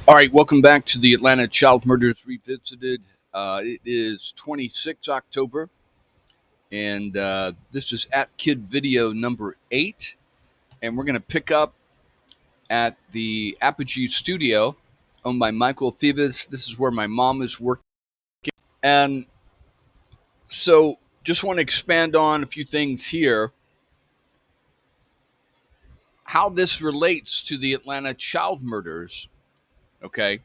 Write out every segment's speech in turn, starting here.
All right, welcome back to the Atlanta Child Murders Revisited. It is 26 October, and this is ATKID video number 8. And we're going to pick up at the ATKID studio owned by Michael Thieves. This is where my mom is working. And so just want to expand on a few things here. How this relates to the Atlanta child murders, okay,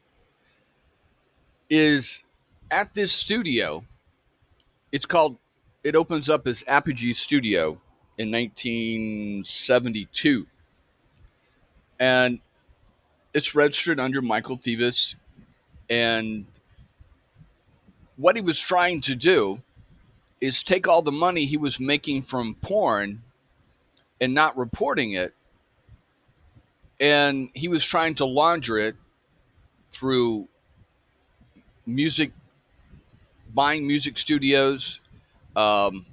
is at this studio. It's called, it opens up as Apogee Studio in 1972. And it's registered under Michael Thieves. And what he was trying to do is take all the money he was making from porn and not reporting it. And he was trying to launder it through music, buying music studios, um,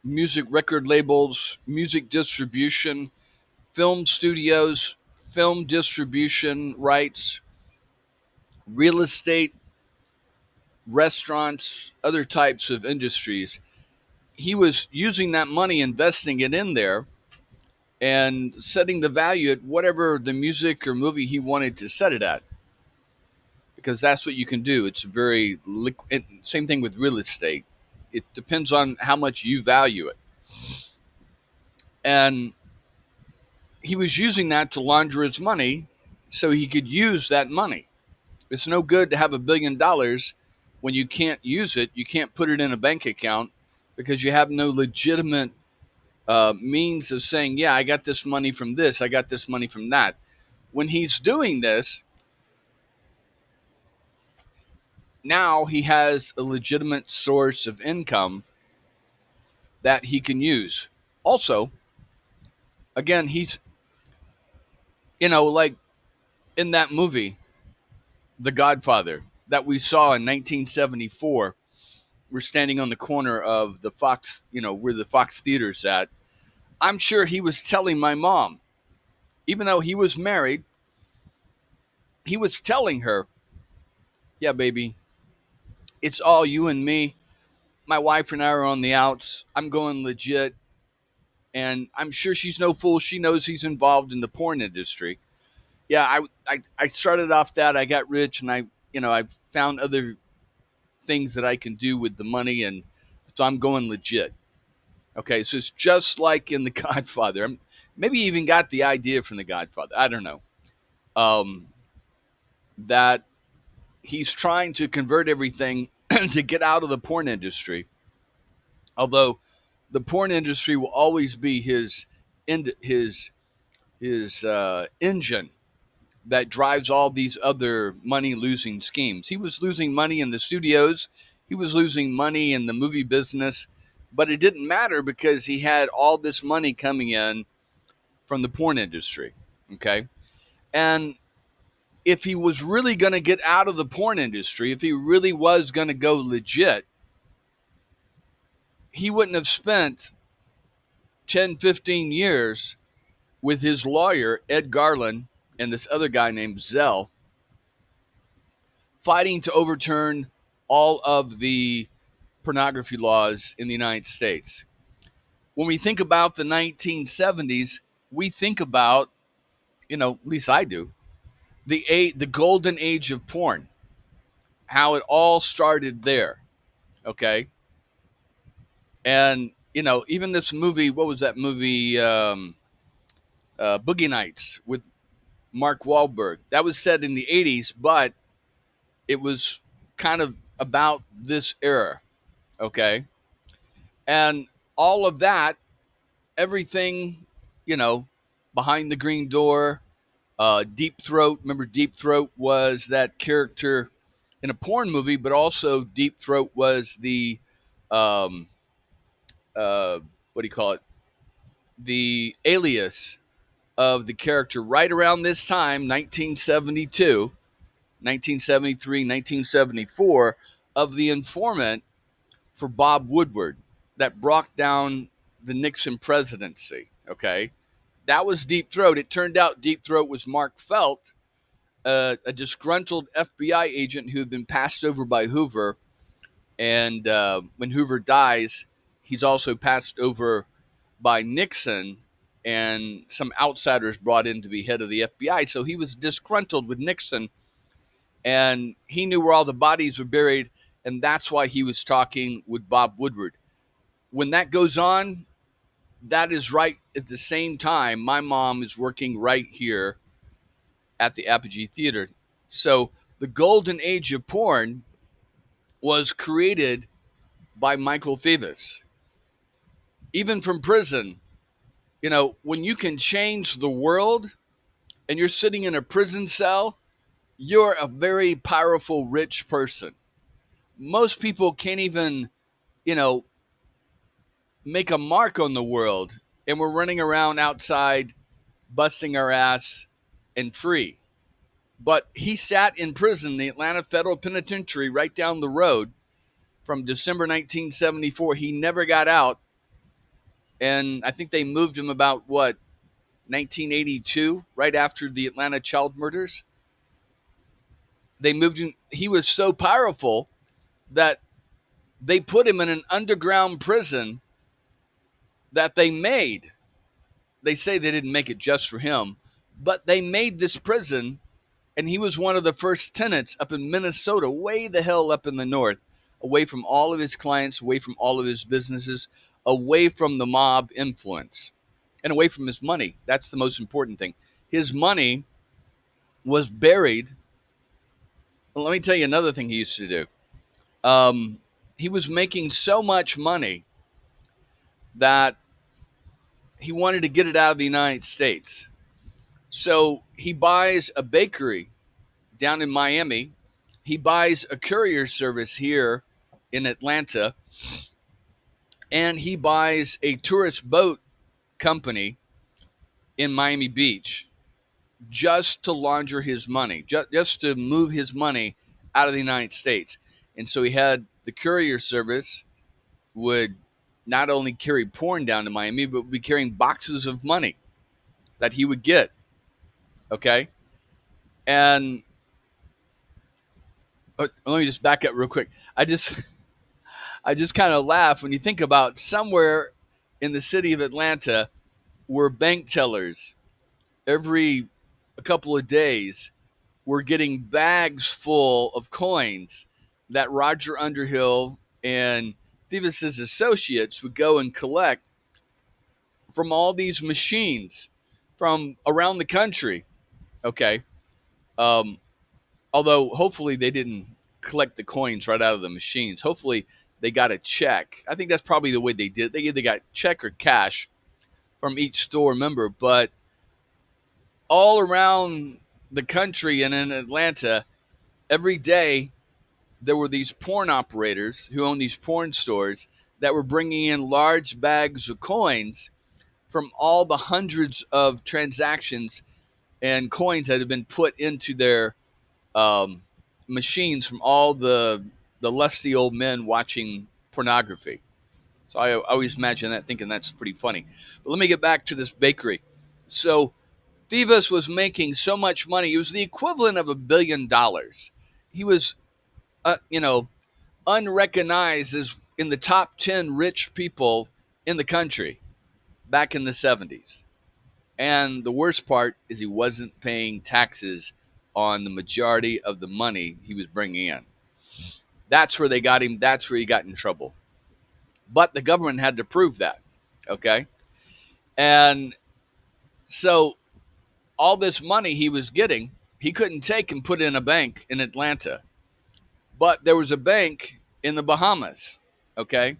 music record labels, music distribution, film studios, film distribution rights, real estate, restaurants, other types of industries. He was using that money, investing it in there, and setting the value at whatever the music or movie he wanted to set it at, because that's what you can do. It's very liquid. Same thing with real estate. It depends on how much you value it. And he was using that to launder his money so he could use that money. It's no good to have $1 billion when you can't use it. You can't put it in a bank account because you have no legitimate means of saying, yeah, I got this money from this, I got this money from that. When he's doing this, now he has a legitimate source of income that he can use. Also, again, he's, like in that movie, The Godfather, that we saw in 1974. We're standing on the corner of the Fox, where the Fox Theater's at. I'm sure he was telling my mom, even though he was married, he was telling her, yeah, baby, it's all you and me. My wife and I are on the outs. I'm going legit. And I'm sure she's no fool. She knows he's involved in the porn industry. Yeah, I started off that. I got rich, and I found other things that I can do with the money. And so I'm going legit. Okay, so it's just like in The Godfather. Maybe even got the idea from The Godfather. I don't know. Um, that he's trying to convert everything to get out of the porn industry. Although the porn industry will always be his engine that drives all these other money losing schemes. He was losing money in the studios, he was losing money in the movie business, but it didn't matter because he had all this money coming in from the porn industry. Okay. And if he was really going to get out of the porn industry, if he really was going to go legit, he wouldn't have spent 10, 15 years with his lawyer, Ed Garland, and this other guy named Zell, fighting to overturn all of the pornography laws in the United States. When we think about the 1970s, we think about, at least I do, the golden age of porn, how it all started there. Okay. And, even this movie, what was that movie? Boogie Nights with Mark Wahlberg. That was set in the 80s, but it was kind of about this era. Okay. And all of that, everything, you know, behind the green door, Deep Throat. Remember, Deep Throat was that character in a porn movie, but also Deep Throat was the, um, what do you call it? The alias of the character right around this time, 1972, 1973, 1974, of the informant for Bob Woodward that brought down the Nixon presidency. Okay. That was Deep Throat. It turned out Deep Throat was Mark Felt, a disgruntled FBI agent who had been passed over by Hoover. And when Hoover dies, he's also passed over by Nixon and some outsiders brought in to be head of the FBI. So he was disgruntled with Nixon, and he knew where all the bodies were buried, and that's why he was talking with Bob Woodward. When that goes on, that is right at the same time my mom is working right here at the Apogee Theater. So the golden age of porn was created by Michael Thevis. Even from prison, when you can change the world and you're sitting in a prison cell, you're a very powerful, rich person. Most people can't even, you know, make a mark on the world, and we're running around outside, busting our ass and free. But he sat in prison, the Atlanta Federal Penitentiary, right down the road from December 1974. He never got out. And I think they moved him about, 1982, right after the Atlanta child murders. They moved him. He was so powerful that they put him in an underground prison that they made. They say they didn't make it just for him, but they made this prison, and he was one of the first tenants up in Minnesota, way the hell up in the north, away from all of his clients, away from all of his businesses, away from the mob influence, and away from his money. That's the most important thing. His money was buried. Well, let me tell you another thing he used to do. He was making so much money that he wanted to get it out of the United States. So he buys a bakery down in Miami. He buys a courier service here in Atlanta. And he buys a tourist boat company in Miami Beach just to launder his money, just to move his money out of the United States. And so he had the courier service would not only carry porn down to Miami, but would be carrying boxes of money that he would get. Okay. And let me just back up real quick. I just kind of laugh when you think about somewhere in the city of Atlanta where bank tellers every a couple of days were getting bags full of coins that Roger Underhill and Thevis's associates would go and collect from all these machines from around the country. Okay. Um, Although hopefully they didn't collect the coins right out of the machines. Hopefully they got a check. I think that's probably the way they did it. They either got check or cash from each store member. But all around the country and in Atlanta, every day there were these porn operators who owned these porn stores that were bringing in large bags of coins from all the hundreds of transactions and coins that had been put into their machines from all the lusty old men watching pornography. So I always imagine that, thinking that's pretty funny. But let me get back to this bakery. So Thevis was making so much money; he was the equivalent of $1 billion. He was, unrecognized as in the top 10 rich people in the country back in the 70s. And the worst part is he wasn't paying taxes on the majority of the money he was bringing in. That's where they got him. That's where he got in trouble. But the government had to prove that. Okay. And so all this money he was getting, he couldn't take and put in a bank in Atlanta. But there was a bank in the Bahamas. Okay.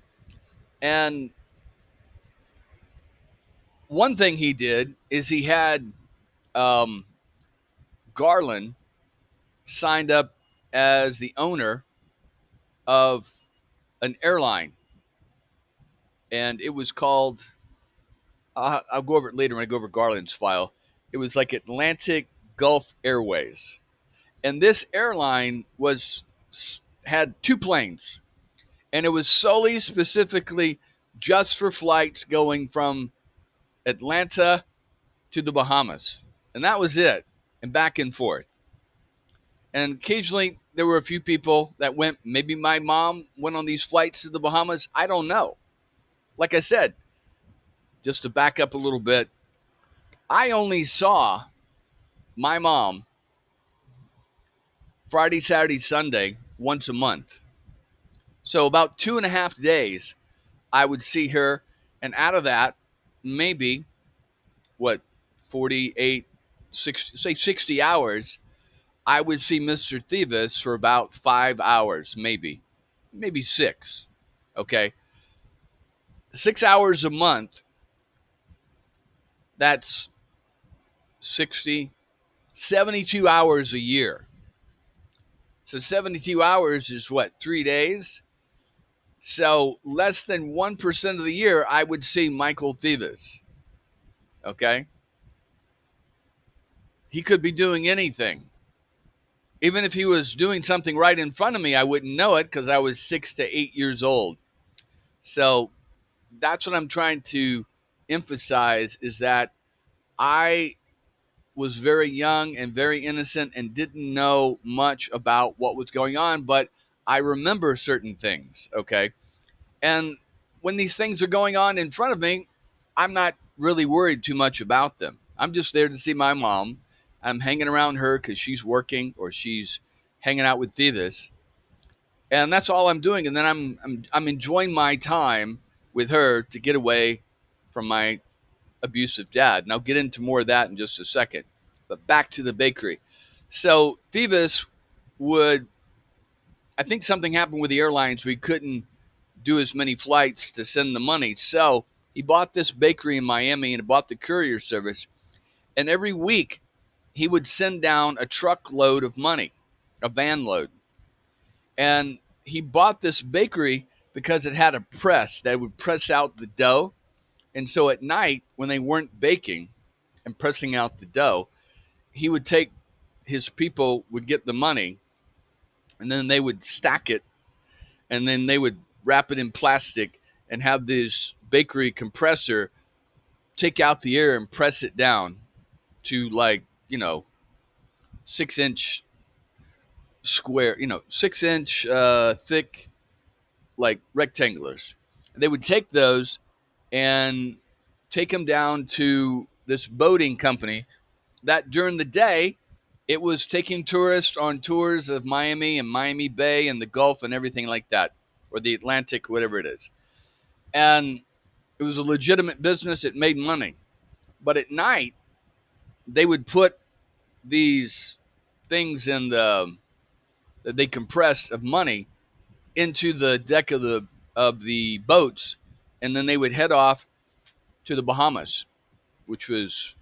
And one thing he did is he had Garland signed up as the owner of an airline, and it was called. I'll go over it later when I go over Garland's file. It was like Atlantic Gulf Airways, and this airline had two planes, and it was solely specifically just for flights going from Atlanta to the Bahamas, and that was it, and back and forth. And occasionally there were a few people that went. Maybe my mom went on these flights to the Bahamas. I don't know. Like I said, just to back up a little bit, I only saw my mom Friday, Saturday, Sunday once a month. So about 2.5 days I would see her. And out of that, maybe what, 48, 60, say 60 hours, I would see Mr. Thieves for about 5 hours, maybe six. Okay. 6 hours a month, that's 60, 72 hours a year. So 72 hours is what, 3 days? So less than 1% of the year, I would see Michael Thieves. Okay. He could be doing anything. Even if he was doing something right in front of me, I wouldn't know it because I was 6 to 8 years old. So that's what I'm trying to emphasize, is that I was very young and very innocent and didn't know much about what was going on, but I remember certain things, okay? And when these things are going on in front of me, I'm not really worried too much about them. I'm just there to see my mom. I'm hanging around her because she's working or she's hanging out with Thieves, and that's all I'm doing. And then I'm enjoying my time with her to get away from my abusive dad. And I'll get into more of that in just a second. But back to the bakery. So Thieves would, I think something happened with the airlines. We couldn't do as many flights to send the money. So he bought this bakery in Miami and bought the courier service. And every week he would send down a truckload of money, a van load. And he bought this bakery because it had a press that would press out the dough. And so at night, when they weren't baking and pressing out the dough, he would take, his people would get the money, and then they would stack it, and then they would wrap it in plastic and have this bakery compressor take out the air and press it down to, like, 6 inch square, 6 inch thick, like rectangulars. They would take those and take them down to this boating company that during the day it was taking tourists on tours of Miami and Miami Bay and the Gulf and everything like that, or the Atlantic, whatever it is. And it was a legitimate business. It made money. But at night, they would put these things in that they compressed of money into the deck of the boats, and then they would head off to the Bahamas, which was,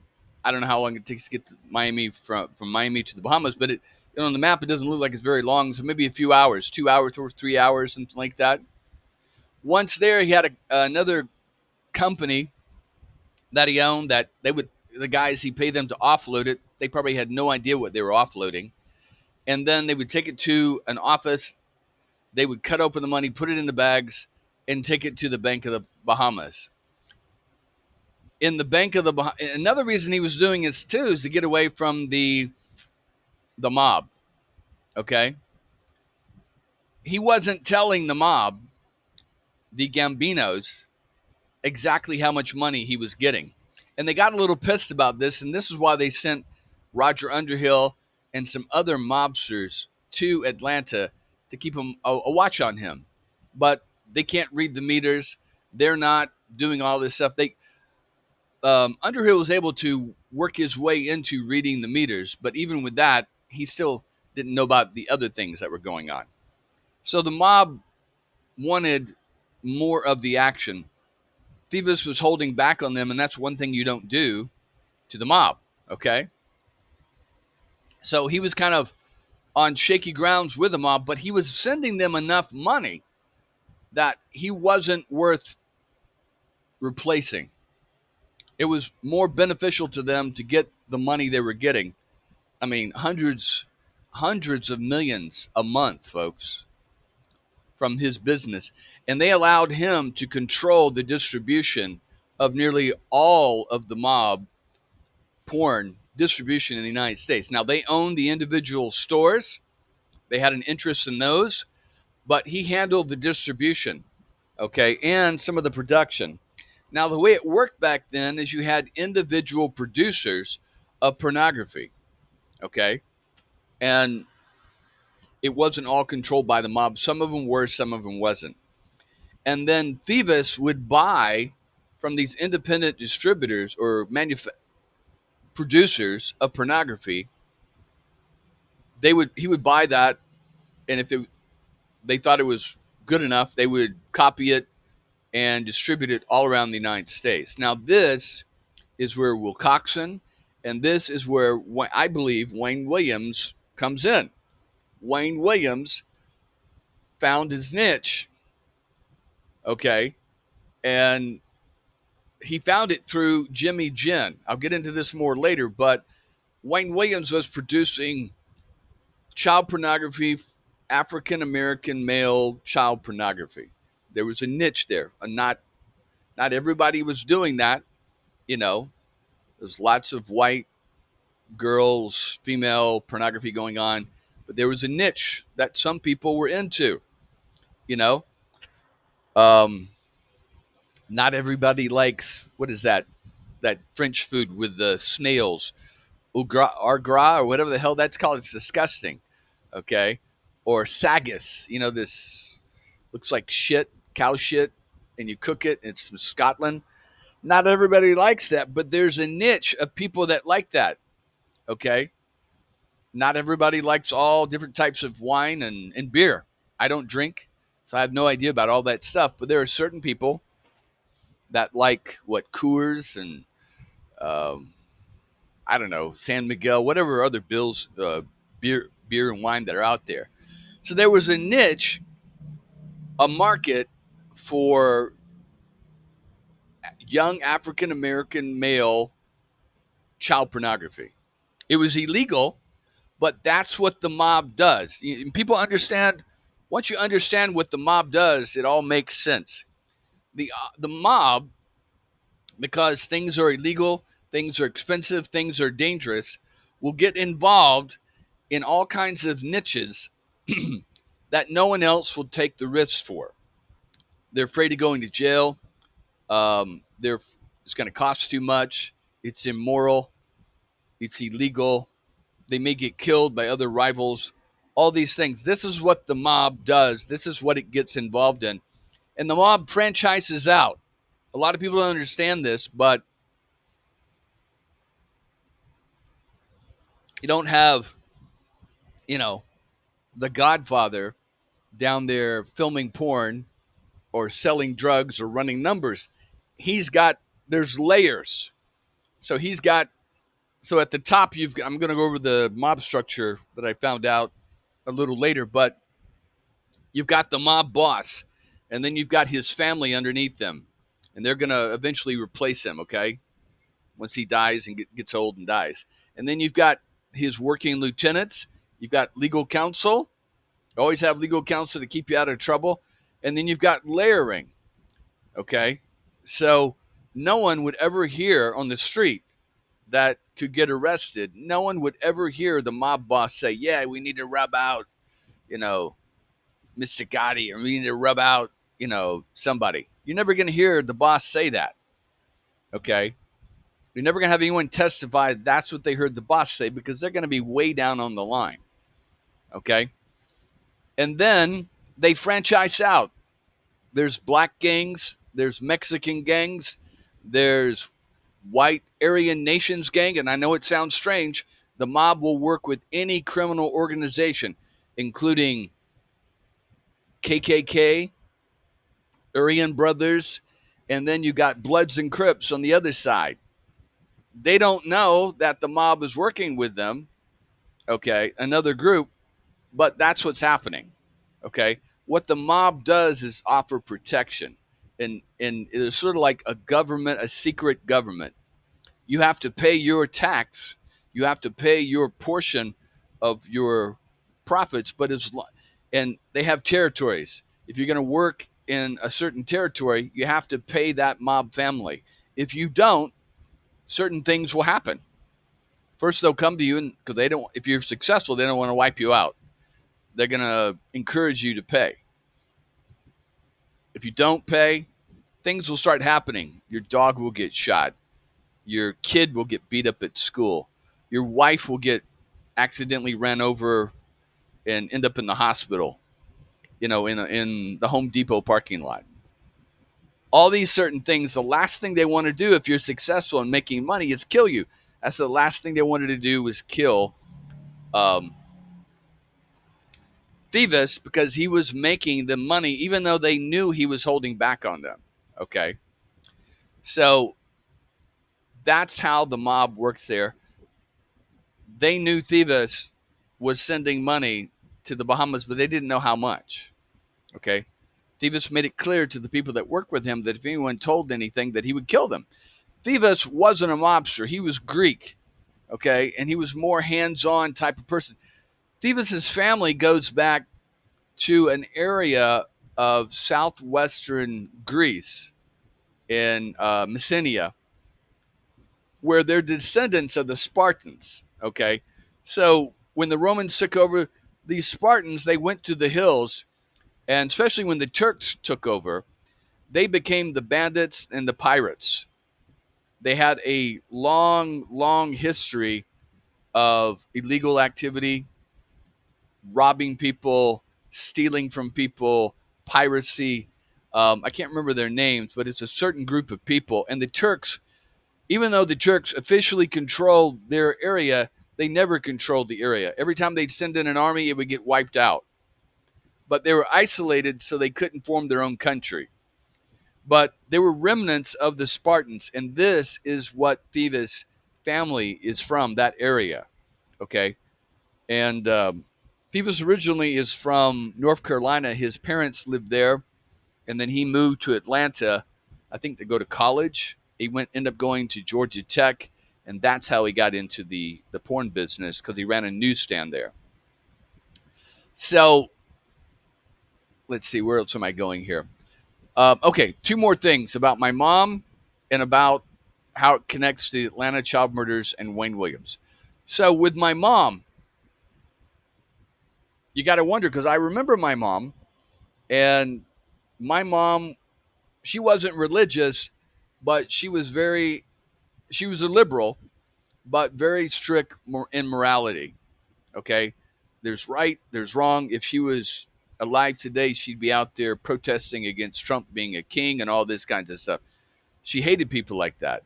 I don't know how long it takes to get to Miami, from Miami to the Bahamas, but on the map it doesn't look like it's very long, so maybe a few hours, 2 hours or 3 hours, something like that. Once there, he had another company that he owned that the guys, he paid them to offload it. They probably had no idea what they were offloading, and then they would take it to an office. They would cut open the money, put it in the bags, and take it to the Bank of the Bahamas. In the Bank of the Bahamas, another reason he was doing this too is to get away from the mob. Okay, he wasn't telling the mob, the Gambinos, exactly how much money he was getting, and they got a little pissed about this. And this is why they sent Roger Underhill and some other mobsters to Atlanta to keep a watch on him. But they can't read the meters. They're not doing all this stuff. Underhill was able to work his way into reading the meters, but even with that, he still didn't know about the other things that were going on. So the mob wanted more of the action. Thieves was holding back on them, and that's one thing you don't do to the mob, okay? So he was kind of on shaky grounds with the mob, but he was sending them enough money that he wasn't worth replacing. It was more beneficial to them to get the money they were getting. I mean, hundreds of millions a month, folks, from his business. And they allowed him to control the distribution of nearly all of the mob porn distribution in the United States. Now, they owned the individual stores, they had an interest in those, but he handled the distribution, okay, and some of the production. Now, the way it worked back then is you had individual producers of pornography, okay, and it wasn't all controlled by the mob. Some of them were, some of them wasn't. And then Thieves would buy from these independent distributors or producers of pornography. He would buy that, and if they thought it was good enough, they would copy it and distribute it all around the United States. Now, this is where Wilcoxon, and this is where I believe Wayne Williams comes in. Wayne Williams found his niche, okay, and he found it through Jimmy Ginn. I'll get into this more later, but Wayne Williams was producing child pornography, African American male child pornography. There was a niche there. Not everybody was doing that, you know. There's lots of white girls, female pornography going on, but there was a niche that some people were into, you know. Um, Not everybody likes, what is that? That French food with the snails, argras or whatever the hell that's called. It's disgusting. Okay, or sagus. You know, this looks like shit, cow shit, and you cook it. It's from Scotland. Not everybody likes that, but there's a niche of people that like that. Okay, not everybody likes all different types of wine and beer. I don't drink, so I have no idea about all that stuff. But there are certain people that like what Coors and um, I don't know, San Miguel, whatever other beer and wine that are out there. So there was a niche, a market for young African American male child pornography. It was illegal, but that's what the mob does. People understand. Once you understand what the mob does, it all makes sense. The mob, because things are illegal, things are expensive, things are dangerous, will get involved in all kinds of niches that no one else will take the risks for. They're afraid of going to jail. It's going to cost too much. It's immoral. It's illegal. They may get killed by other rivals. All these things. This is what the mob does. This is what it gets involved in. And the mob franchises out. A lot of people don't understand this, but you don't have, you know, the Godfather down there filming porn or selling drugs or running numbers. There's layers. So at the top, I'm going to go over the mob structure that I found out a little later, but you've got the mob boss, and then you've got his family underneath them, and they're going to eventually replace him, okay, once he dies and gets old and dies. And then you've got his working lieutenants. You've got legal counsel. Always have legal counsel to keep you out of trouble. And then you've got layering, okay? So no one would ever hear on the street that could get arrested. No one would ever hear the mob boss say, yeah, we need to rub out, Mr. Gotti, or we need to rub out, somebody. You're never going to hear the boss say that, okay? You're never going to have anyone testify that's what they heard the boss say, because they're going to be way down on the line, okay? And then they franchise out. There's black gangs, there's Mexican gangs, there's white Aryan Nations gang, and I know it sounds strange. The mob will work with any criminal organization, including KKK, Aryan Brothers, and then you got Bloods and Crips on the other side. They don't know that the mob is working with them, okay, another group, but that's what's happening, okay? What the mob does is offer protection, and it's sort of like a government, a secret government. You have to pay your tax. You have to pay your portion of your profits, and they have territories. If you're going to work in a certain territory, you have to pay that mob family. If you don't, certain things will happen. First, they'll come to you, and because they don't, if you're successful, they don't want to wipe you out. They're going to encourage you to pay. If you don't pay, things will start happening. Your dog will get shot. Your kid will get beat up at school. Your wife will get accidentally ran over and end up in the hospital, in the Home Depot parking lot. All these certain things, the last thing they want to do if you're successful in making money is kill you. That's the last thing they wanted to do, was kill um, Thieves, because he was making the money, even though they knew he was holding back on them. Okay. So that's how the mob works there. They knew Thieves was sending money to the Bahamas, but they didn't know how much. Okay. Thieves made it clear to the people that worked with him that if anyone told anything, that he would kill them. Thieves wasn't a mobster. He was Greek. Okay. And he was more hands-on type of person. Thieves' family goes back to an area of southwestern Greece in Messenia, where they're descendants of the Spartans. Okay. So when the Romans took over, these Spartans, they went to the hills, and especially when the Turks took over, they became the bandits and the pirates. They had a long, long history of illegal activity, robbing people, stealing from people, piracy. I can't remember their names, but it's a certain group of people. And the Turks, even though the Turks officially controlled their area, they never controlled the area. Every time they'd send in an army, it would get wiped out. But they were isolated, so they couldn't form their own country. But they were remnants of the Spartans, and this is what Thieves' family is from, that area. Okay. And Thieves originally is from North Carolina. His parents lived there, and then he moved to Atlanta, I think, to go to college. He ended up going to Georgia Tech, and that's how he got into the porn business, because he ran a newsstand there. So let's see, where else am I going here? Okay, two more things about my mom and about how it connects to the Atlanta child murders and Wayne Williams. So with my mom, you got to wonder, because I remember my mom, and my mom, she wasn't religious, but she was a liberal, but very strict in morality. Okay. There's right, there's wrong. If she was alive today, she'd be out there protesting against Trump being a king and all this kinds of stuff. She hated people like that.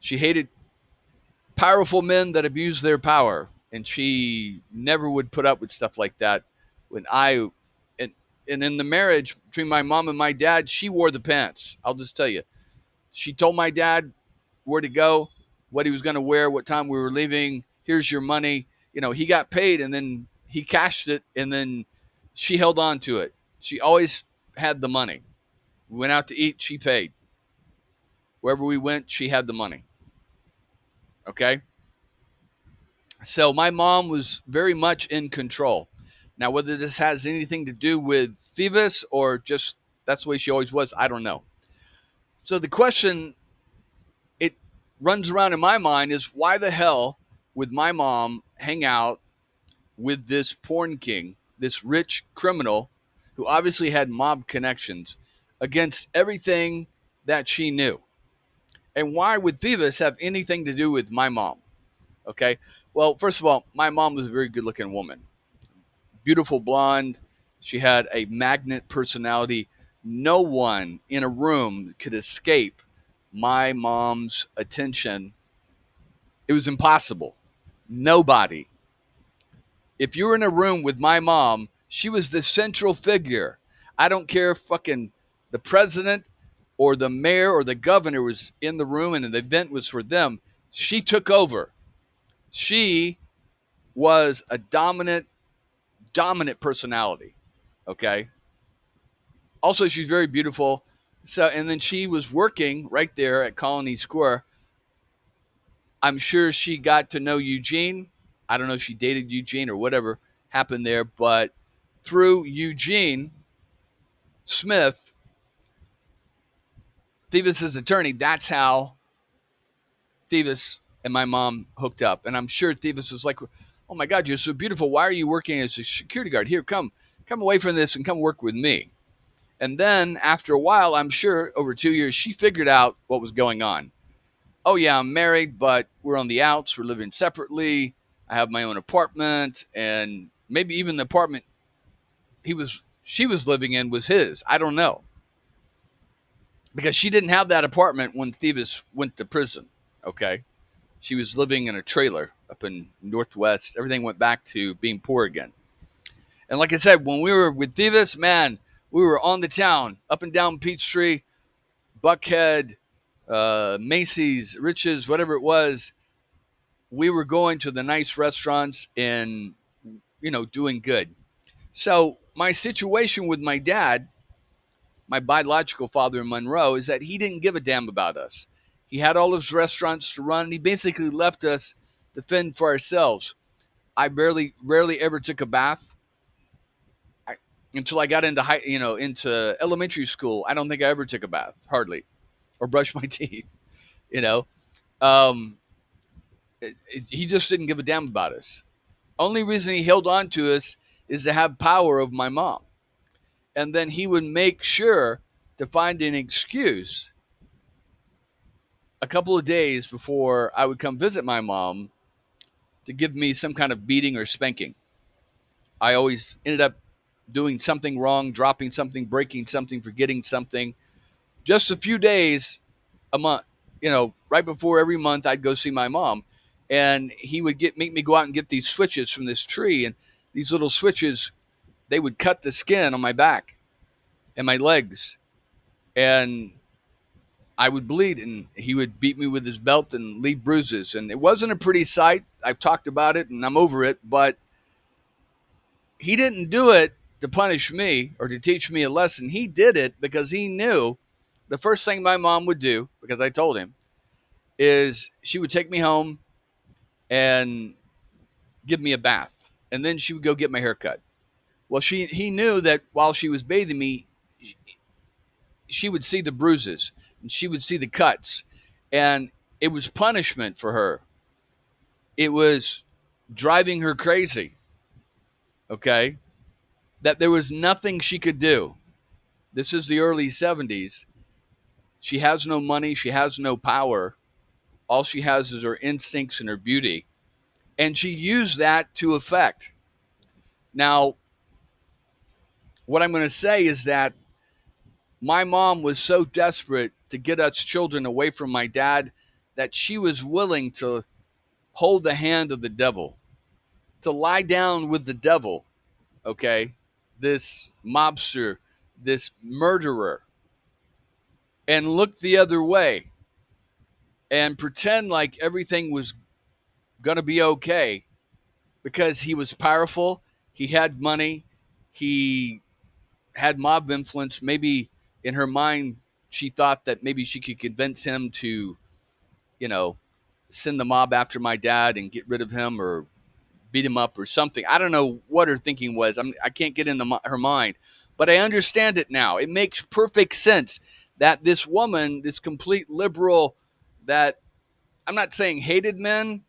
She hated powerful men that abused their power, and she never would put up with stuff like that. When I and and in the marriage between my mom and my dad, she wore the pants. I'll just tell you. She told my dad where to go, what he was going to wear, what time we were leaving. Here's your money. He got paid, and then he cashed it, and then she held on to it. She always had the money. We went out to eat, she paid. Wherever we went, she had the money. Okay? So my mom was very much in control. Now, whether this has anything to do with Thieves or just that's the way she always was, I don't know. So the question it runs around in my mind is, why the hell would my mom hang out with this porn king, this rich criminal who obviously had mob connections, against everything that she knew? And why would Thieves have anything to do with my mom? Okay. Well, first of all, my mom was a very good looking woman, beautiful blonde. She had a magnet personality. No one in a room could escape my mom's attention. It was impossible. Nobody. If you were in a room with my mom, she was the central figure. I don't care if fucking the president or the mayor or the governor was in the room and the event was for them. She took over. She was a dominant personality. Okay. Also, she's very beautiful. So, and then she was working right there at Colony Square. I'm sure she got to know Eugene. I don't know if she dated Eugene or whatever happened there, but through Eugene Smith, Thieves' attorney, that's how Thieves and my mom hooked up. And I'm sure Thebes was like, "Oh my God, you're so beautiful. Why are you working as a security guard? Here, come away from this and come work with me." And then after a while, I'm sure over 2 years, she figured out what was going on. Oh yeah, I'm married, but we're on the outs. We're living separately. I have my own apartment, and maybe even the apartment she was living in was his. I don't know, because she didn't have that apartment when Thebes went to prison. Okay, she was living in a trailer up in Northwest. Everything went back to being poor again. And like I said, when we were with Thebes, man, we were on the town, up and down Peachtree, Buckhead, Macy's, Riches, whatever it was. We were going to the nice restaurants and, doing good. So my situation with my dad, my biological father in Monroe, is that he didn't give a damn about us. He had all his restaurants to run. And he basically left us to fend for ourselves. I rarely ever took a bath I, until I got into elementary school. I don't think I ever took a bath, hardly, or brushed my teeth. You know, um, he just didn't give a damn about us. Only reason he held on to us is to have power of my mom. And then he would make sure to find an excuse a couple of days before I would come visit my mom to give me some kind of beating or spanking. I always ended up doing something wrong, dropping something, breaking something, forgetting something. Just a few days a month, right before every month I'd go see my mom, and he would make me go out and get these switches from this tree, and these little switches, they would cut the skin on my back and my legs, and I would bleed, and he would beat me with his belt and leave bruises, and it wasn't a pretty sight. I've talked about it and I'm over it, but he didn't do it to punish me or to teach me a lesson. He did it because he knew the first thing my mom would do, because I told him, is she would take me home and give me a bath, and then she would go get my hair cut. Well, he knew that while she was bathing me, she would see the bruises and she would see the cuts, and it was punishment for her. It was driving her crazy. Okay, that there was nothing she could do. This is the early 70s. She has no money. She has no power. All she has is her instincts and her beauty. And she used that to effect. Now, what I'm going to say is that my mom was so desperate to get us children away from my dad that she was willing to hold the hand of the devil, to lie down with the devil, okay? This mobster, this murderer, and look the other way and pretend like everything was going to be okay because he was powerful, he had money, he had mob influence. Maybe in her mind, she thought that maybe she could convince him to, you know, send the mob after my dad and get rid of him or beat him up or something. I don't know what her thinking was. I can't get into her mind, but I understand it now. It makes perfect sense that this woman, this complete liberal, that I'm not saying hated men,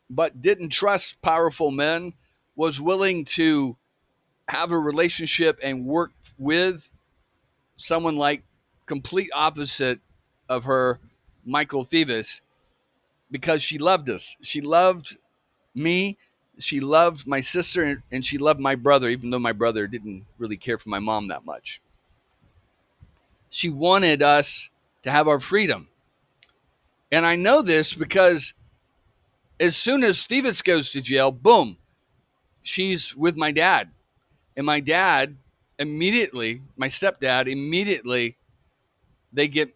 but didn't trust powerful men, was willing to have a relationship and work with someone like complete opposite of her, Michael Thieves, because she loved us. She loved me. She loved my sister, and she loved my brother, even though my brother didn't really care for my mom that much. She wanted us to have our freedom. And I know this because as soon as Stevens goes to jail, boom, she's with my dad. And my dad immediately, my stepdad immediately, they get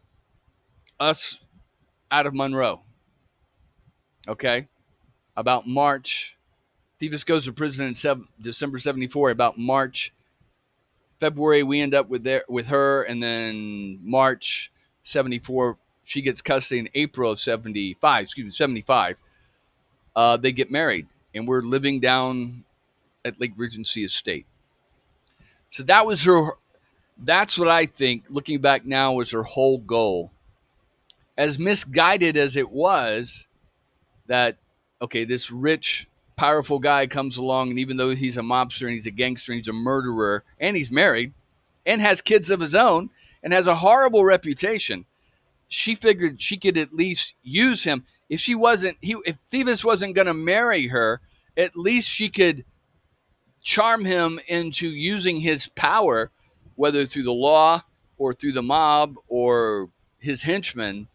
us out of Monroe. Okay? About March. Thieves goes to prison in December 74. About March, February, we end up with her. And then March 74, she gets custody in April of 75. They get married. And we're living down at Lake Regency Estate. So that's what I think, looking back now, was her whole goal. As misguided as it was, that, okay, this rich, powerful guy comes along, and even though he's a mobster and he's a gangster and he's a murderer and he's married and has kids of his own and has a horrible reputation, she figured she could at least use him. If she wasn't, if Thebes wasn't going to marry her, at least she could charm him into using his power, whether through the law or through the mob or his henchmen,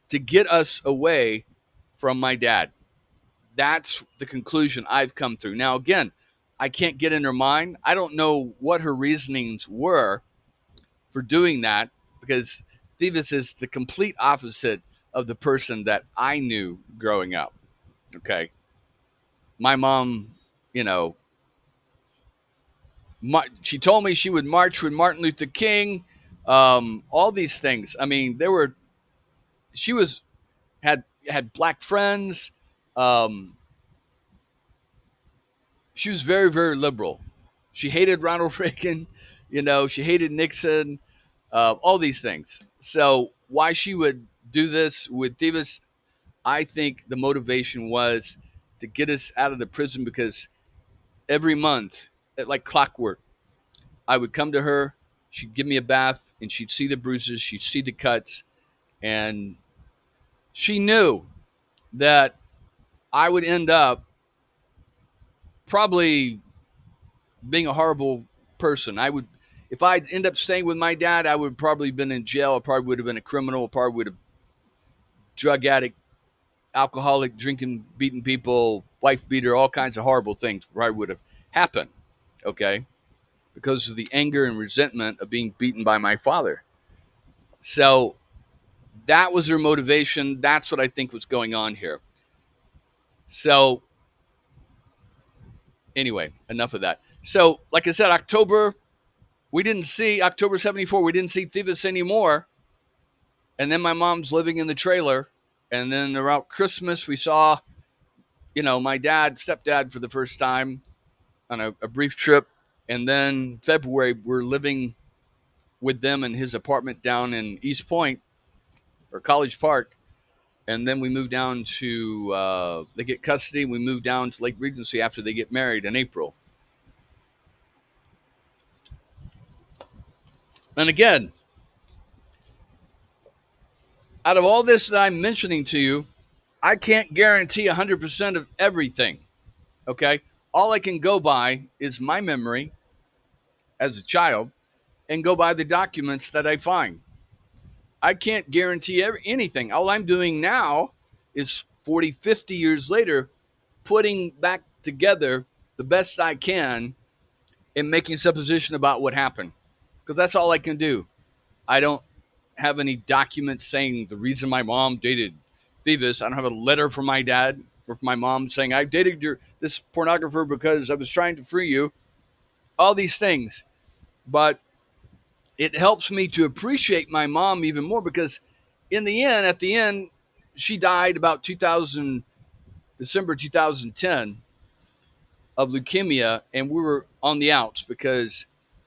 to get us away from my dad. That's the conclusion I've come through. Now, again, I can't get in her mind. I don't know what her reasonings were for doing that, because Thebes is the complete opposite of the person that I knew growing up. Okay. My mom, you know, she told me she would march with Martin Luther King, all these things. I mean, she was, had black friends. Um, she was very, very liberal. She hated Ronald Reagan, she hated Nixon, all these things. So why she would do this with Thebes, I think the motivation was to get us out of the prison, because every month, like clockwork, I would come to her, she'd give me a bath, and she'd see the bruises, she'd see the cuts, and she knew that I would end up probably being a horrible person. If I'd end up staying with my dad, I would probably have been in jail. I probably would have been a criminal. I probably would have drug addict, alcoholic, drinking, beating people, wife beater, all kinds of horrible things probably would have happened. Okay, because of the anger and resentment of being beaten by my father. So that was her motivation. That's what I think was going on here. So anyway, enough of that. So, like I said, October 74, we didn't see Thebes anymore. And then my mom's living in the trailer. And then around Christmas, we saw, my stepdad for the first time on a brief trip. And then February, we're living with them in his apartment down in East Point or College Park. And then we moved down to, they get custody. We moved down to Lake Regency after they get married in April. And again, out of all this that I'm mentioning to you, I can't guarantee 100% of everything. Okay? All I can go by is my memory as a child and go by the documents that I find. I can't guarantee anything. All I'm doing now is 40, 50 years later, putting back together the best I can and making supposition about what happened. Because that's all I can do. I don't have any documents saying the reason my mom dated Thebes. I don't have a letter from my dad or from my mom saying I dated this pornographer because I was trying to free you. All these things. But it helps me to appreciate my mom even more, because at the end, she died about December 2010 of leukemia, and we were on the outs because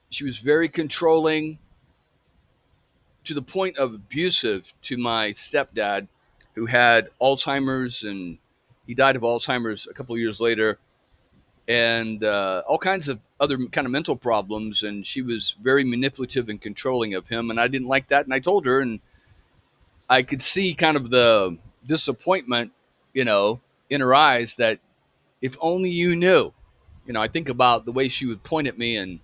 she was very controlling, to the point of abusive, to my stepdad, who had Alzheimer's, and he died of Alzheimer's a couple of years later, and all kinds of other kind of mental problems. And she was very manipulative and controlling of him, and I didn't like that. And I told her, and I could see kind of the disappointment, in her eyes, that if only you knew. I think about the way she would point at me and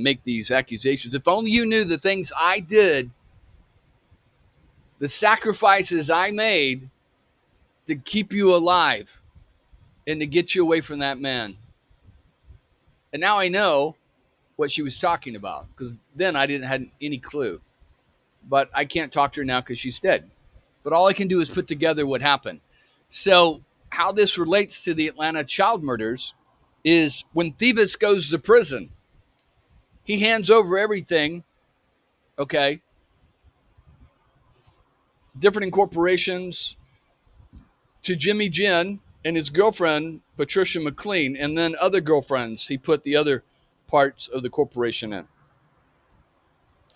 make these accusations. If only you knew the things I did, the sacrifices I made to keep you alive and to get you away from that man. And now I know what she was talking about, because then I didn't have any clue. But I can't talk to her now because she's dead. But all I can do is put together what happened. So how this relates to the Atlanta child murders is when Thebes goes to prison, he hands over everything, okay, different incorporations, to Jimmy Ginn and his girlfriend, Patricia McLean, and then other girlfriends. He put the other parts of the corporation in.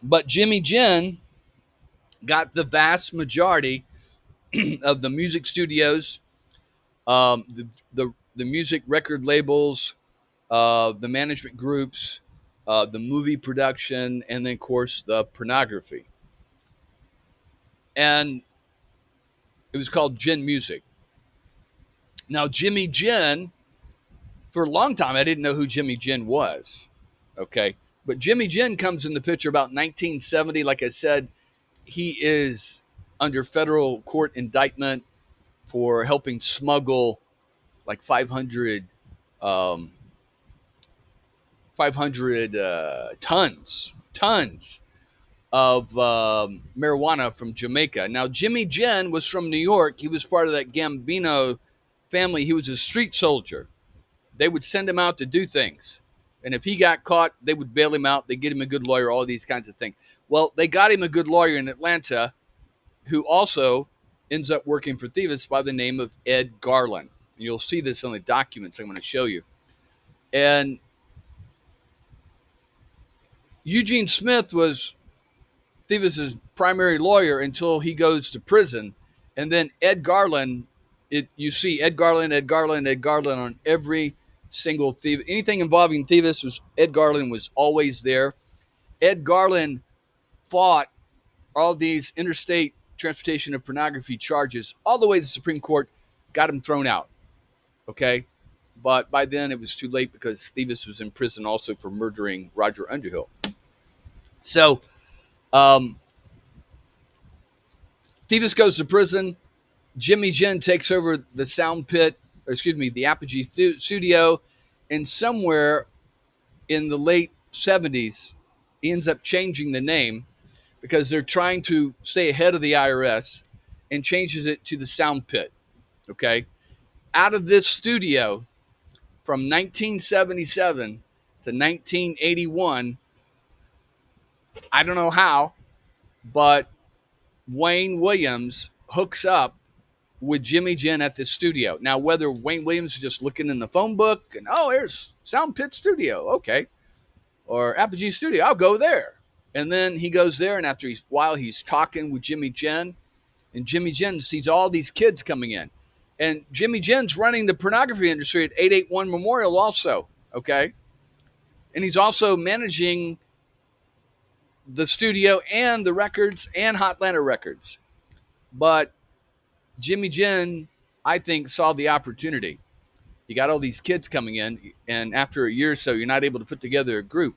But Jimmy Ginn got the vast majority of the music studios, The music record labels, the management groups, the movie production, and then of course the pornography. And it was called Gin Music. Now Jimmy Gin, for a long time I didn't know who Jimmy Gin was. Okay. But Jimmy Gin comes in the picture about 1970. Like I said, he is under federal court indictment for helping smuggle like 500 tons of marijuana from Jamaica. Now, Jimmy Gin was from New York. He was part of that Gambino family. He was a street soldier. They would send him out to do things. And if he got caught, they would bail him out. They get him a good lawyer, all these kinds of things. Well, they got him a good lawyer in Atlanta who also ends up working for Thieves by the name of Ed Garland. And you'll see this on the documents I'm going to show you. And Eugene Smith was Thieves' primary lawyer until he goes to prison. And then Ed Garland, you see Ed Garland on every single Thieves. Anything involving Thieves was Ed Garland was always there. Ed Garland fought all these interstate transportation of pornography charges all the way to the Supreme Court, got him thrown out. Okay? But by then it was too late because Thieves was in prison also for murdering Roger Underhill. So, Thieves goes to prison. Jimmy Gin takes over the the Apogee studio, and somewhere in the late 70s, he ends up changing the name because they're trying to stay ahead of the IRS and changes it to the Sound Pit. Okay? Out of this studio from 1977 to 1981, I don't know how, but Wayne Williams hooks up with Jimmy Gin at the studio. Now, whether Wayne Williams is just looking in the phone book and, oh, here's Sound Pit Studio, okay, or Apogee Studio, I'll go there. And then he goes there, and while he's talking with Jimmy Gin, and Jimmy Gin sees all these kids coming in. And Jimmy Gin's running the pornography industry at 881 Memorial also, okay? And he's also managing the studio and the records and Hotlanta Records. But Jimmy Gin, I think, saw the opportunity. You got all these kids coming in, and after a year or so, you're not able to put together a group.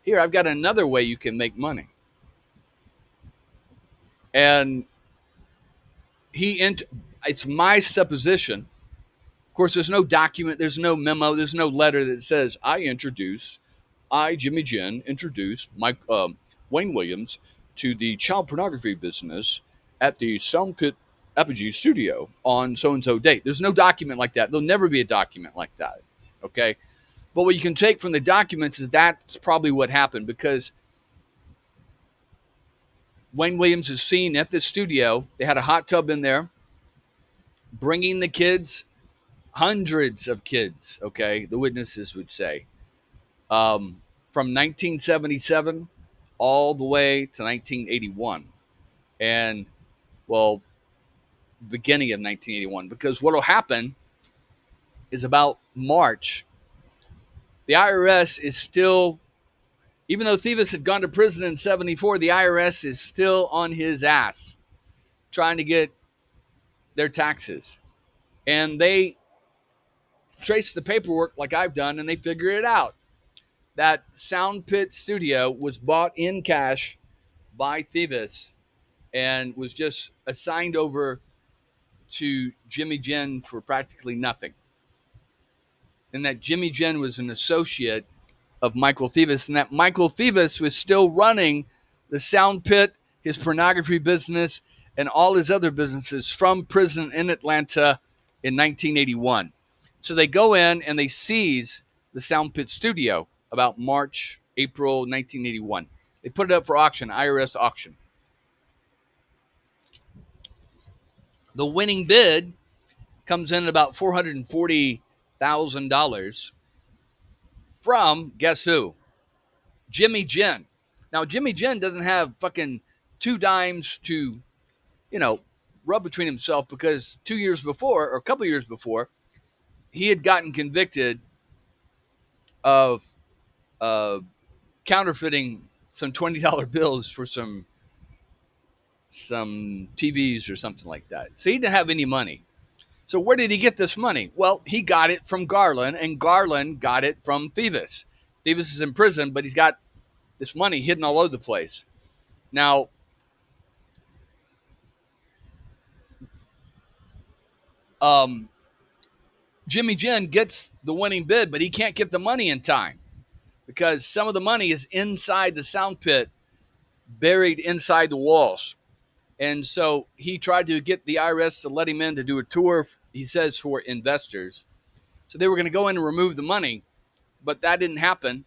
Here, I've got another way you can make money. And it's my supposition. Of course, there's no document, there's no memo, there's no letter that says, Jimmy Gin, introduced Wayne Williams to the child pornography business at the Sound Pit Apogee Studio on so-and-so date. There's no document like that. There'll never be a document like that, okay? But what you can take from the documents is that's probably what happened, because Wayne Williams is seen at the studio. They had a hot tub in there, bringing the kids, hundreds of kids, okay, the witnesses would say, from 1977 all the way to 1981. And, well, beginning of 1981, because what will happen is about March, the IRS is still, even though Thieves had gone to prison in 74, the IRS is still on his ass trying to get their taxes. And they trace the paperwork like I've done, and they figure it out. That Sound Pit Studio was bought in cash by Thieves and was just assigned over to Jimmy Gin for practically nothing. And that Jimmy Gin was an associate of Michael Thieves, and that Michael Thieves was still running the Sound Pit, his pornography business, and all his other businesses from prison in Atlanta in 1981. So they go in and they seize the Sound Pit Studio about April 1981. They put it up for auction, IRS auction. The winning bid comes in at about $440,000 from, guess who? Jimmy Gin. Now, Jimmy Gin doesn't have fucking 2 dimes to, rub between himself, because 2 years before, or a couple years before, he had gotten convicted of uh, counterfeiting some $20 bills for some TVs or something like that. So he didn't have any money. So where did he get this money? Well, he got it from Garland, and Garland got it from Thieves. Thieves is in prison, but he's got this money hidden all over the place. Now, Jimmy Ginn gets the winning bid, but he can't get the money in time because some of the money is inside the sound pit, buried inside the walls. And so he tried to get the IRS to let him in to do a tour, he says, for investors. So they were going to go in and remove the money, but that didn't happen.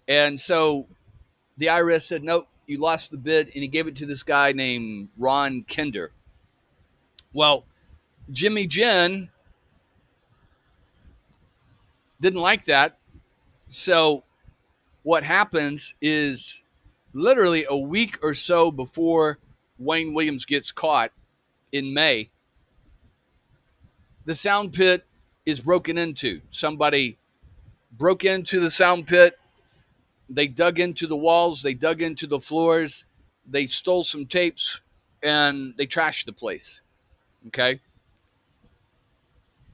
And so the IRS said, nope, you lost the bid, and he gave it to this guy named Ron Kinder. Well, Jimmy Ginn didn't like that. So what happens is literally a week or so before Wayne Williams gets caught in May, the sound pit is broken into. Somebody broke into the sound pit. They dug into the walls. They dug into the floors. They stole some tapes, and they trashed the place. Okay?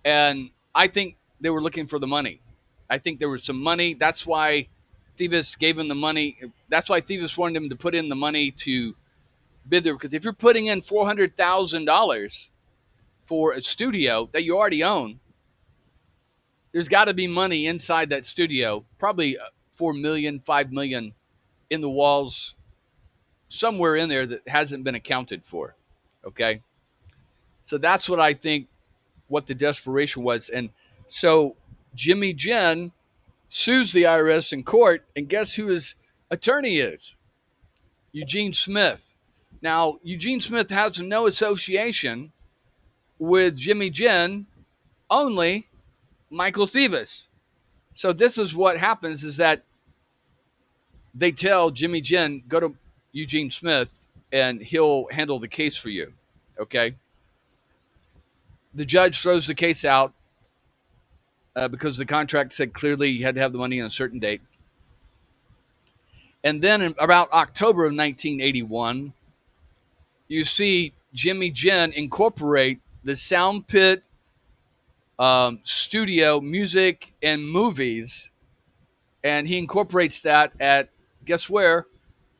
And I think they were looking for the money. I think there was some money. That's why Thieves gave him the money. That's why Thieves wanted him to put in the money to bid there. Because if you're putting in $400,000 for a studio that you already own, there's got to be money inside that studio, probably 4 million, 5 million in the walls, somewhere in there that hasn't been accounted for. Okay. So that's what I think what the desperation was. And so Jimmy Ginn sues the IRS in court, and guess who his attorney is? Eugene Smith. Now, Eugene Smith has no association with Jimmy Ginn, only Michael Thieves. So this is what happens is that they tell Jimmy Ginn, go to Eugene Smith, and he'll handle the case for you. Okay? The judge throws the case out because the contract said clearly you had to have the money on a certain date. And then in about October of 1981, you see Jimmy Ginn incorporate the Sound Pit studio, music, and movies. And he incorporates that at, guess where?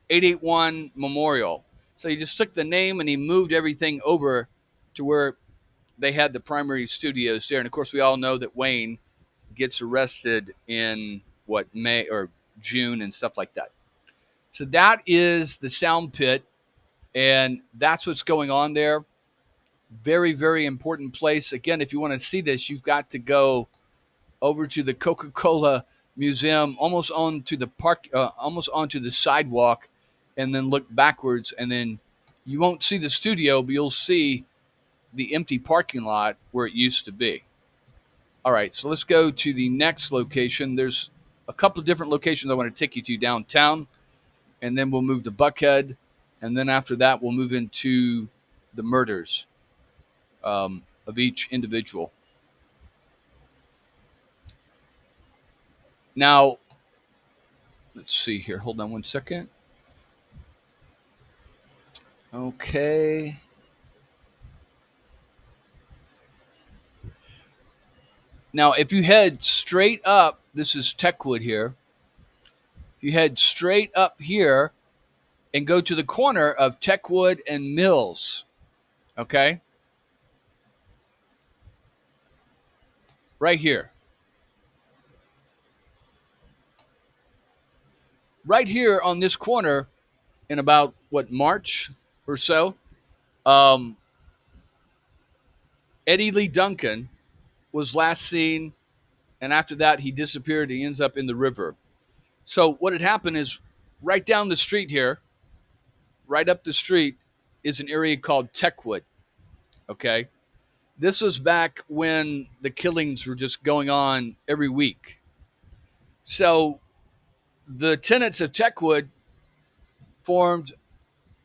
881 Memorial. So he just took the name and he moved everything over to where they had the primary studios there. And of course, we all know that Wayne gets arrested in May or June and stuff like that. So that is the Sound Pit, and that's what's going on there. Very, very important place. Again, if you want to see this, you've got to go over to the Coca-Cola Museum, almost onto the park, almost onto the sidewalk, and then look backwards, and then you won't see the studio, but you'll see the empty parking lot where it used to be. All right, so let's go to the next location. There's a couple of different locations I want to take you to downtown, and then we'll move to Buckhead, and then after that, we'll move into the murders of each individual. Now, let's see here. Hold on one second. Okay. Now, if you head straight up, this is Techwood here. If you head straight up here and go to the corner of Techwood and Mills, okay? Right here. Right here on this corner in about, March or so, Eddie Lee Duncan was last seen, and after that, he disappeared. He ends up in the river. So what had happened is right down the street here, right up the street, is an area called Techwood, okay? This was back when the killings were just going on every week. So the tenants of Techwood formed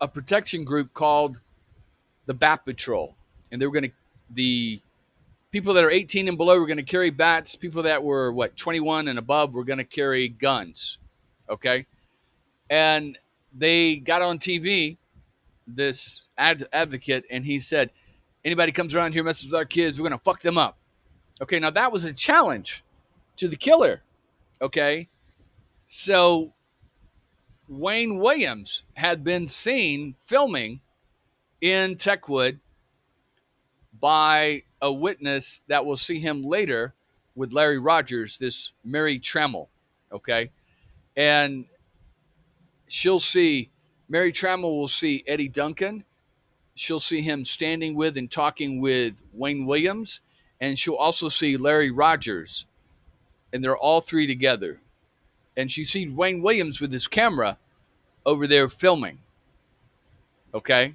a protection group called the Bat Patrol, and they were going to People that are 18 and below were going to carry bats. People that were 21 and above were going to carry guns. Okay, and they got on TV, this advocate, and he said, anybody comes around here messes with our kids, we're going to fuck them up. Okay, now that was a challenge to the killer. Okay, so Wayne Williams had been seen filming in Techwood by a witness that will see him later with Larry Rogers, this Mary Trammell. Okay, and she'll see, Mary Trammell will see Eddie Duncan. She'll see him standing with and talking with Wayne Williams, and she'll also see Larry Rogers, and they're all three together. And she sees Wayne Williams with his camera over there filming. Okay,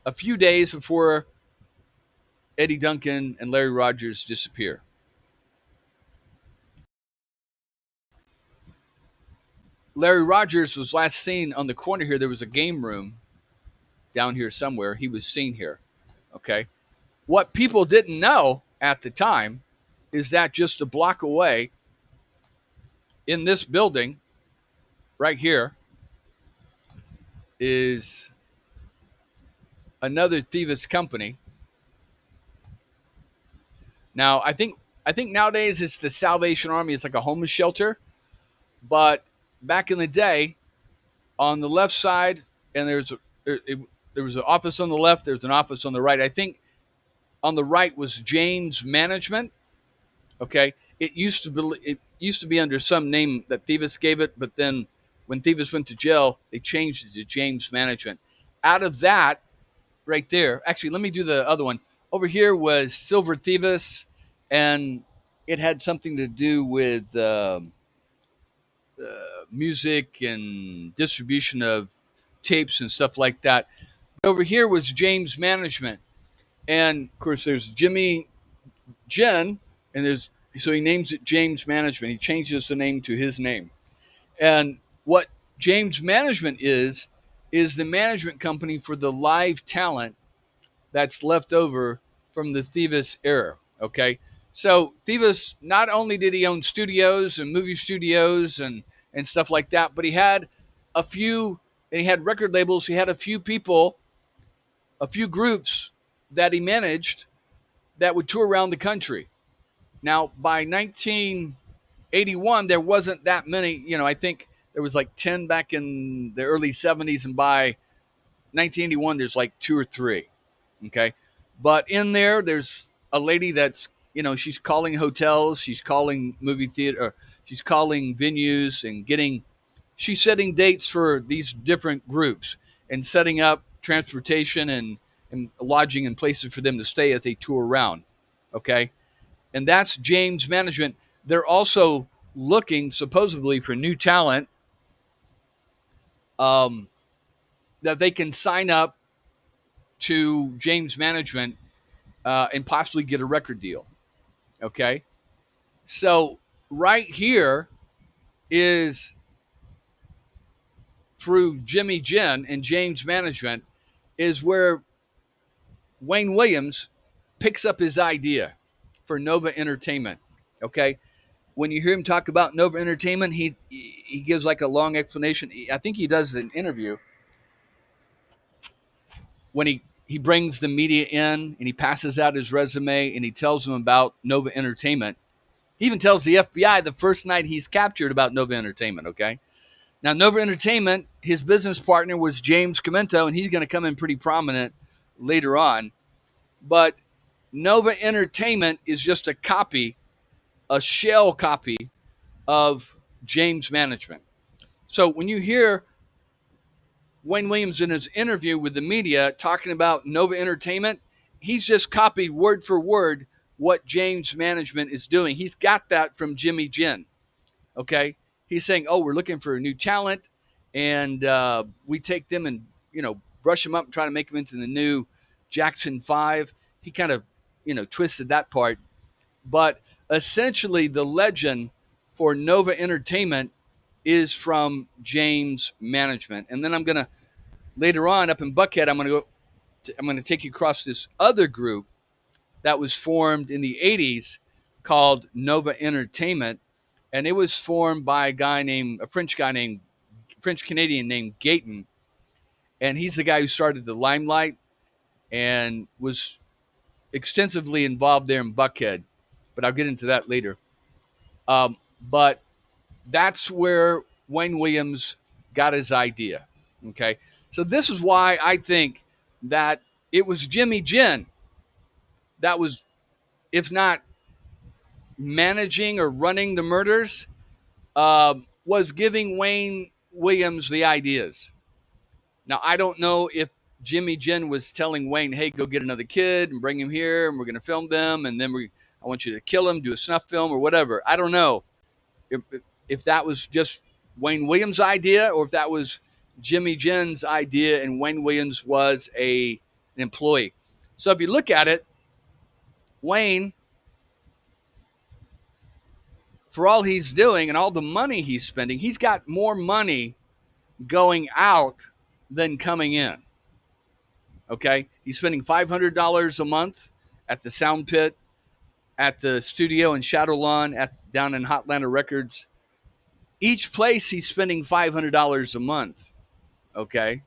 a few days before Eddie Duncan and Larry Rogers disappear. Larry Rogers was last seen on the corner here. There was a game room down here somewhere. He was seen here. Okay. What people didn't know at the time is that just a block away in this building right here is another Thieves company. Now, I think nowadays it's the Salvation Army. It's like a homeless shelter. But back in the day, on the left side, and there was an office on the left. There's an office on the right. I think on the right was James Management. Okay, it used to be under some name that Thieves gave it, but then when Thieves went to jail, they changed it to James Management. Out of that, right there, actually, let me do the other one. Over here was Silver Thieves, and it had something to do with music and distribution of tapes and stuff like that. But over here was James Management, and of course, there's Jimmy Jen, and there's so he names it James Management. He changes the name to his name. And what James Management is the management company for the live talent that's left over from the Thieves era. Okay, so Thieves, not only did he own studios and movie studios and stuff like that, but he had a few, and he had record labels. He had a few people, a few groups that he managed that would tour around the country. Now, by 1981, there wasn't that many. I think there was like 10 back in the early 70s, and by 1981, there's like two or three. Okay, but in there's a lady that's she's calling hotels, she's calling movie theater, she's calling venues, and she's setting dates for these different groups and setting up transportation and lodging and places for them to stay as they tour around. Okay, and that's James Management. They're also looking supposedly for new talent um, that they can sign up to James Management and possibly get a record deal. Okay, so right here is through Jimmy Jen and James Management is where Wayne Williams picks up his idea for Nova Entertainment. Okay, when you hear him talk about Nova Entertainment, he gives like a long explanation. I think he does an interview when he brings the media in and he passes out his resume and he tells them about Nova Entertainment. He even tells the FBI the first night he's captured about Nova Entertainment. Okay, now Nova Entertainment, his business partner was James Comento, and he's going to come in pretty prominent later on. But Nova Entertainment is just a copy, a shell copy of James Management. So when you hear Wayne Williams in his interview with the media talking about Nova Entertainment, he's just copied word for word what James Management is doing. He's got that from Jimmy Jen. Okay, he's saying, "Oh, we're looking for a new talent, and we take them and brush them up and try to make them into the new Jackson 5." He kind of twisted that part, but essentially the legend for Nova Entertainment is from James Management. And then I'm gonna later on up in Buckhead, I'm gonna take you across this other group that was formed in the 80s called Nova Entertainment. And it was formed by a French Canadian named Gayton. And he's the guy who started the Limelight and was extensively involved there in Buckhead. But I'll get into that later. But that's where Wayne Williams got his idea. Okay. So this is why I think that it was Jimmy Ginn that was, if not managing or running the murders, was giving Wayne Williams the ideas. Now, I don't know if Jimmy Ginn was telling Wayne, hey, go get another kid and bring him here and we're going to film them. And then I want you to kill him, do a snuff film or whatever. I don't know if that was just Wayne Williams' idea or if that was Jimmy Ginn's idea and Wayne Williams was an employee. So if you look at it, Wayne, for all he's doing and all the money he's spending, he's got more money going out than coming in. Okay? He's spending $500 a month at the Sound Pit, at the studio in Shadowlawn, down in Hotlanta Records. Each place he's spending $500 a month. Okay?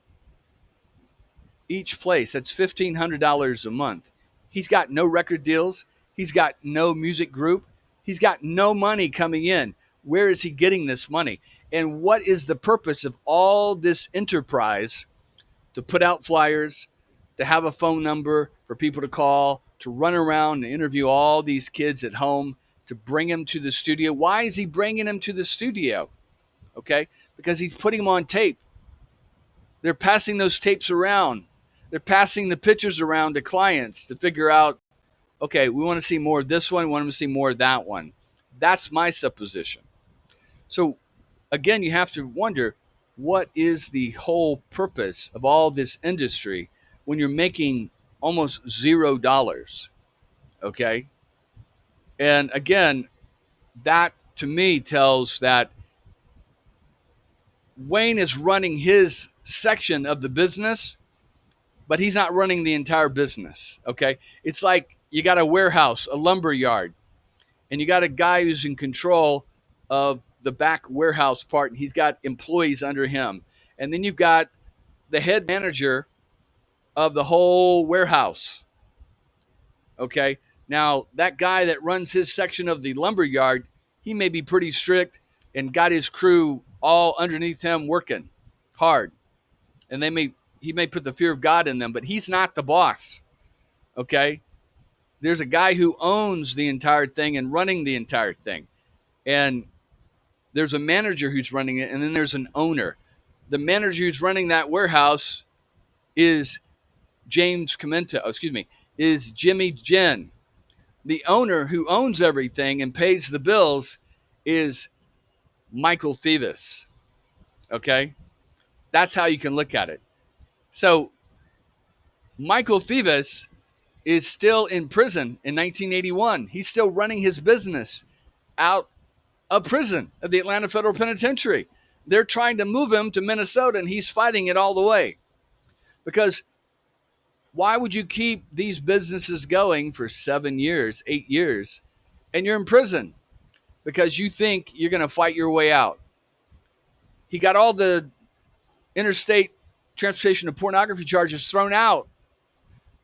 Each place, that's $1,500 a month. He's got no record deals. He's got no music group. He's got no money coming in. Where is he getting this money? And what is the purpose of all this enterprise? To put out flyers, to have a phone number for people to call, to run around and interview all these kids at home, to bring them to the studio. Why is he bringing them to the studio? Okay, because he's putting them on tape. They're passing those tapes around. They're passing the pictures around to clients to figure out, okay, we want to see more of this one. We want to see more of that one. That's my supposition. So, again, you have to wonder, what is the whole purpose of all this industry when you're making almost $0? Okay? And again, that to me tells that Wayne is running his section of the business, but he's not running the entire business. Okay? It's like you got a warehouse, a lumber yard, and you got a guy who's in control of the back warehouse part, and he's got employees under him. And then you've got the head manager of the whole warehouse. Okay? Now, that guy that runs his section of the lumber yard, he may be pretty strict and got his crew all underneath him working hard. And he may put the fear of God in them, but he's not the boss. Okay? There's a guy who owns the entire thing and running the entire thing. And there's a manager who's running it, and then there's an owner. The manager who's running that warehouse is is Jimmy Ginn. The owner who owns everything and pays the bills is Michael Thevis. Okay? That's how you can look at it. So, Michael Thevis is still in prison in 1981. He's still running his business out of prison at the Atlanta Federal Penitentiary. They're trying to move him to Minnesota, and he's fighting it all the way. Because why would you keep these businesses going for 7 years, 8 years, and you're in prison? Because you think you're going to fight your way out. He got all the interstate transportation of pornography charges thrown out.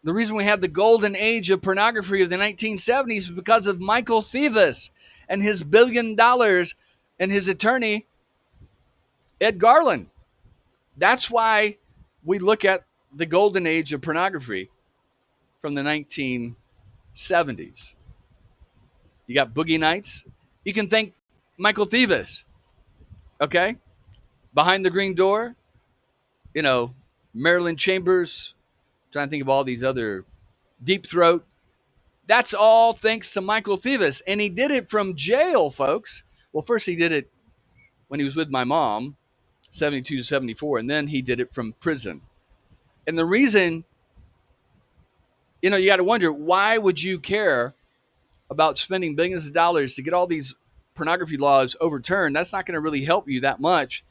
The reason we had the golden age of pornography of the 1970s is because of Michael Thevis and his $1 billion and his attorney, Ed Garland. That's why we look at the golden age of pornography from the 1970s. You got Boogie Nights. You can thank Michael Thevis. Okay? Behind the Green Door. Marilyn Chambers. Trying to think of all these other, Deep Throat. That's all thanks to Michael Thevis. And he did it from jail, folks. Well, first he did it when he was with my mom, 72 to 74, and then he did it from prison. And the reason, you got to wonder, why would you care about spending billions of dollars to get all these pornography laws overturned? That's not going to really help you that much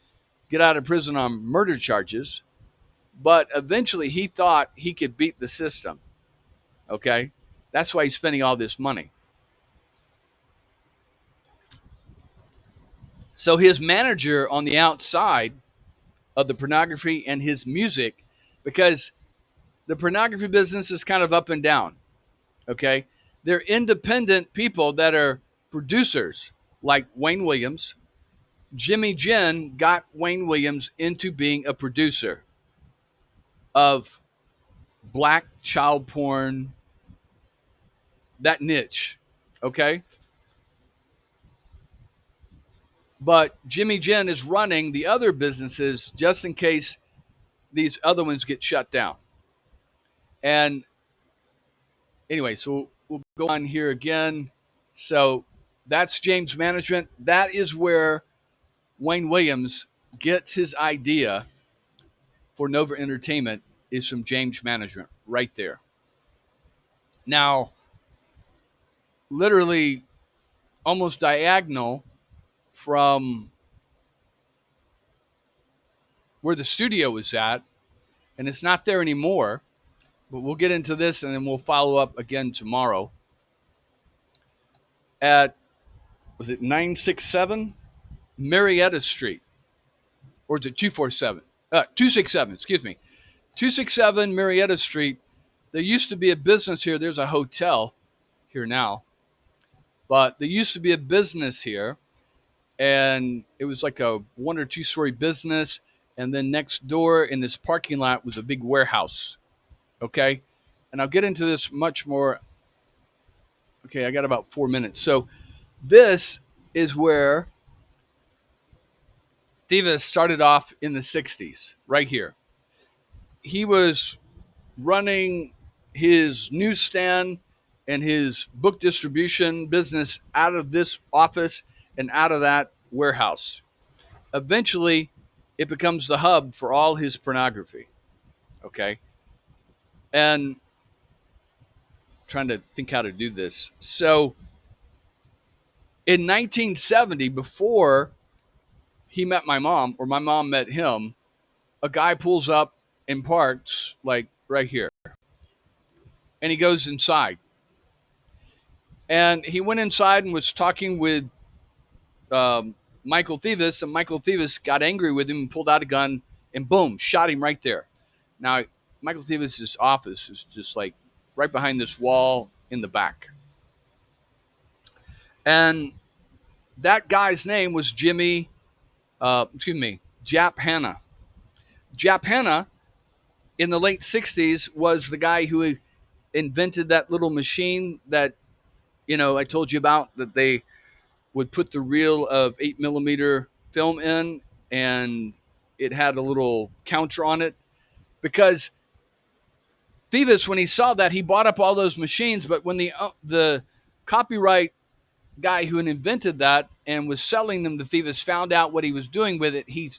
get out of prison on murder charges. But eventually he thought he could beat the system. Okay? That's why he's spending all this money. So his manager on the outside of the pornography and his music, because the pornography business is kind of up and down. Okay. They're independent people that are producers, like Wayne Williams. Jimmy Ginn got Wayne Williams into being a producer of black child porn, that niche. Okay. But Jimmy Ginn is running the other businesses just in case these other ones get shut down. And anyway, so we'll go on here again. So that's James Management. That is where Wayne Williams gets his idea for Nova Entertainment, is from James Management right there. Now, literally almost diagonal from where the studio was at, and it's not there anymore, but we'll get into this and then we'll follow up again tomorrow. At, was it 967 Marietta Street? Or is it 247? 267, excuse me. 267 Marietta Street. There used to be a business here. There's a hotel here now. But there used to be a business here, and it was like a 1 or 2 story business. And then next door in this parking lot was a big warehouse. Okay. And I'll get into this much more. Okay. I got about 4 minutes. So this is where Divas started off in the 60s, right here. He was running his newsstand and his book distribution business out of this office and out of that warehouse. Eventually, it becomes the hub for all his pornography. Okay. And trying to think how to do this. So in 1970, before he met my mom, or my mom met him, a guy pulls up and parks like right here. And he goes inside. And he went inside and was talking with Michael Thieves, and Michael Thieves got angry with him and pulled out a gun and boom, shot him right there. Now, Michael Thieves' office is just like right behind this wall in the back. And that guy's name was Jap Hanna. Jap Hanna in the late 60s was the guy who invented that little machine that, I told you about, that they would put the reel of 8mm film in, and it had a little counter on it. Because Thieves, when he saw that, he bought up all those machines, but when the copyright guy who invented that and was selling them to Thieves found out what he was doing with it, he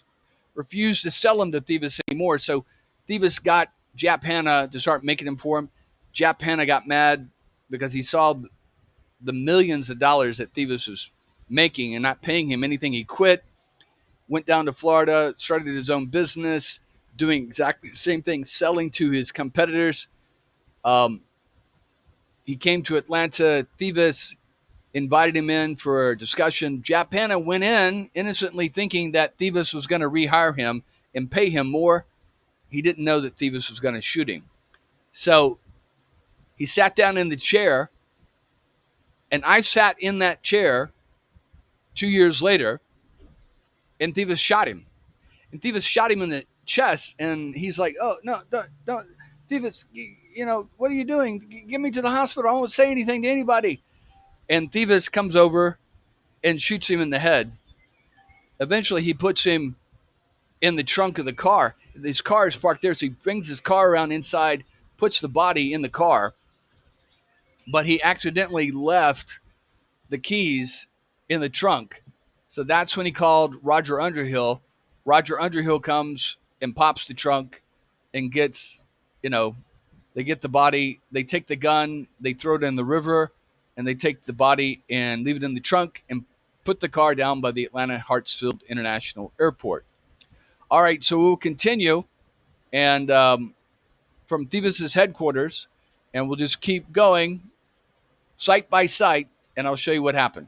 refused to sell them to Thieves anymore. So Thieves got Jap Hanna to start making them for him. Jap Hanna got mad because he saw the millions of dollars that Thieves was making and not paying him anything. He quit, went down to Florida, started his own business, doing exactly the same thing, selling to his competitors. He came to Atlanta. Thieves invited him in for a discussion. Jap Hanna went in innocently thinking that Thieves was going to rehire him and pay him more. He didn't know that Thieves was going to shoot him. So he sat down in the chair, and I sat in that chair 2 years later, and Thieves shot him. And Thieves shot him in the chest, and he's like, "Oh, no, don't. Thieves, what are you doing? Get me to the hospital. I won't say anything to anybody." And Thieves comes over and shoots him in the head. Eventually, he puts him in the trunk of the car. His car is parked there, so he brings his car around inside, puts the body in the car, but he accidentally left the keys in the trunk. So that's when he called Roger Underhill. Roger Underhill comes and pops the trunk and gets, they get the body. They take the gun, they throw it in the river, and they take the body and leave it in the trunk and put the car down by the Atlanta Hartsfield International Airport. All right, so we'll continue, and from Thieves' headquarters, and we'll just keep going site by site, and I'll show you what happened.